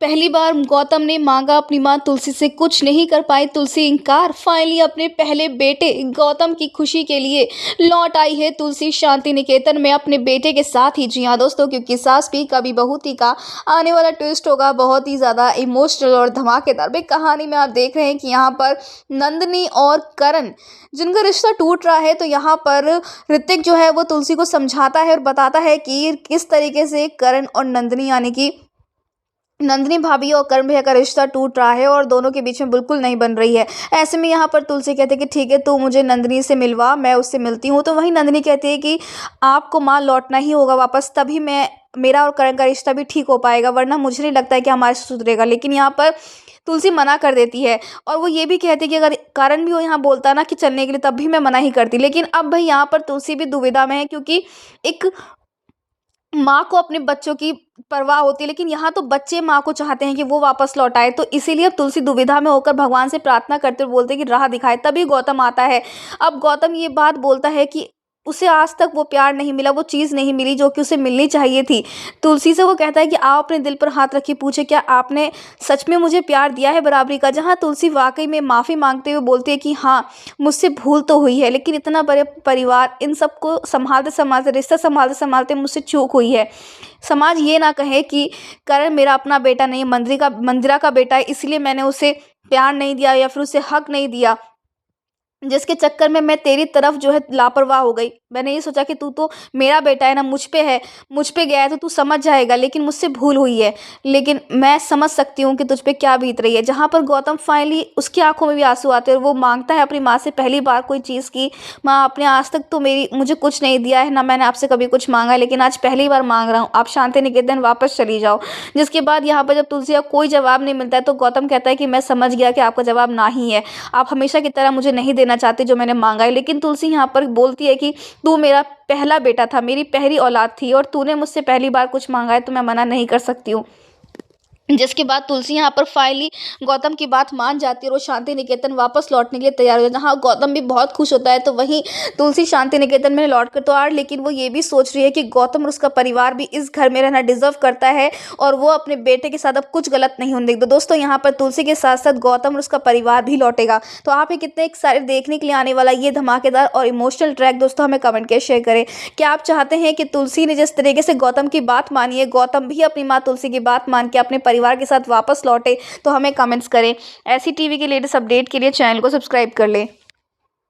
पहली बार गौतम ने मांगा अपनी मां तुलसी से, कुछ नहीं कर पाई तुलसी इनकार। फाइनली अपने पहले बेटे गौतम की खुशी के लिए लौट आई है तुलसी शांति निकेतन में अपने बेटे के साथ ही। जी हाँ दोस्तों, क्योंकि सास भी कभी बहू थी का आने वाला ट्विस्ट होगा बहुत ही ज़्यादा इमोशनल और धमाकेदार। भाई कहानी में आप देख रहे हैं कि यहाँ पर नंदिनी और करण जिनका रिश्ता टूट रहा है, तो यहाँ पर ऋतिक जो है वो तुलसी को समझाता है और बताता है कि किस तरीके से करण और नंदिनी यानी कि नंदिनी भाभी और करण भैया का रिश्ता टूट रहा है और दोनों के बीच में बिल्कुल नहीं बन रही है। ऐसे में यहाँ पर तुलसी कहते हैं कि ठीक है, तू मुझे नंदिनी से मिलवा, मैं उससे मिलती हूँ। तो वहीं नंदिनी कहती है कि आपको माँ लौटना ही होगा वापस, तभी मेरा और करण का रिश्ता भी ठीक हो पाएगा, वरना मुझे नहीं लगता है कि हमारा रिश्ता सुधरेगा। लेकिन यहाँ पर तुलसी मना कर देती है और वो ये भी कहती है कि अगर करण भी वो यहाँ बोलता ना कि चलने के लिए, तब भी मैं मना ही करती। लेकिन अब भाई यहाँ पर तुलसी भी दुविधा में है, क्योंकि एक माँ को अपने बच्चों की परवाह होती है, लेकिन यहाँ तो बच्चे माँ को चाहते हैं कि वो वापस लौट आए। तो इसीलिए अब तुलसी दुविधा में होकर भगवान से प्रार्थना करते हुए बोलते हैं कि राह दिखाए। तभी गौतम आता है। अब गौतम ये बात बोलता है कि उसे आज तक वो प्यार नहीं मिला, वो चीज़ नहीं मिली जो कि उसे मिलनी चाहिए थी। तुलसी से वो कहता है कि आप अपने दिल पर हाथ रखिए, पूछे क्या आपने सच में मुझे प्यार दिया है बराबरी का। जहाँ तुलसी वाकई में माफ़ी मांगते हुए बोलती है कि हाँ, मुझसे भूल तो हुई है, लेकिन इतना बड़े परिवार, इन सबको संभालते संभालते, रिश्ता संभालते संभालते मुझसे चूक हुई है। समाज ये ना कहे कि करण मेरा अपना बेटा नहीं, मंदिरा का बेटा है, इसलिए मैंने उसे प्यार नहीं दिया या फिर उसे हक नहीं दिया, जिसके चक्कर में मैं तेरी तरफ जो है लापरवाह हो गई। मैंने ये सोचा कि तू तो मेरा बेटा है ना, मुझ पे है, मुझ पे गया है तो तू समझ जाएगा, लेकिन मुझसे भूल हुई है। लेकिन मैं समझ सकती हूँ कि तुझ पे क्या बीत रही है। जहाँ पर गौतम फाइनली उसकी आंखों में भी आंसू आते हैं और वो मांगता है अपनी माँ से पहली बार कोई चीज़ की, माँ आपने आज तक तो मुझे कुछ नहीं दिया है ना, मैंने आपसे कभी कुछ मांगा, लेकिन आज पहली बार मांग रहा हूँ, आप शांति निकेतन वापस चली जाओ। जिसके बाद यहाँ पर जब तुलसी का कोई जवाब नहीं मिलता है, तो गौतम कहता है कि मैं समझ गया कि आपका जवाब ना ही है, आप हमेशा की तरह मुझे नहीं देना चाहते जो मैंने मांगा है। लेकिन तुलसी यहाँ पर बोलती है कि तू मेरा पहला बेटा था, मेरी पहली औलाद थी, और तूने मुझसे पहली बार कुछ मांगा है तो मैं मना नहीं कर सकती हूँ। जिसके बाद तुलसी यहाँ पर फाइनली गौतम की बात मान जाती है और वो शांति निकेतन वापस लौटने के लिए तैयार हो जाता है। जहाँ गौतम भी बहुत खुश होता है, तो वहीं तुलसी शांति निकेतन में लौट कर तो आ, लेकिन वो ये भी सोच रही है कि गौतम और उसका परिवार भी इस घर में रहना डिजर्व करता है और वो अपने बेटे के साथ अब कुछ गलत नहीं होने देगी। तो दोस्तों यहाँ पर तुलसी के साथ साथ गौतम और उसका परिवार भी लौटेगा। तो आप ये कितने सारे देखने के लिए आने वाला ये धमाकेदार और इमोशनल ट्रैक दोस्तों हमें कमेंट के शेयर करें। क्या आप चाहते हैं कि तुलसी ने जिस तरीके से गौतम की बात मानी है, गौतम भी अपनी माँ तुलसी की बात मान के अपने परिवार के साथ वापस लौटे? तो हमें कमेंट्स करें। ऐसी टीवी के लेटेस्ट अपडेट के लिए चैनल को सब्सक्राइब कर लें।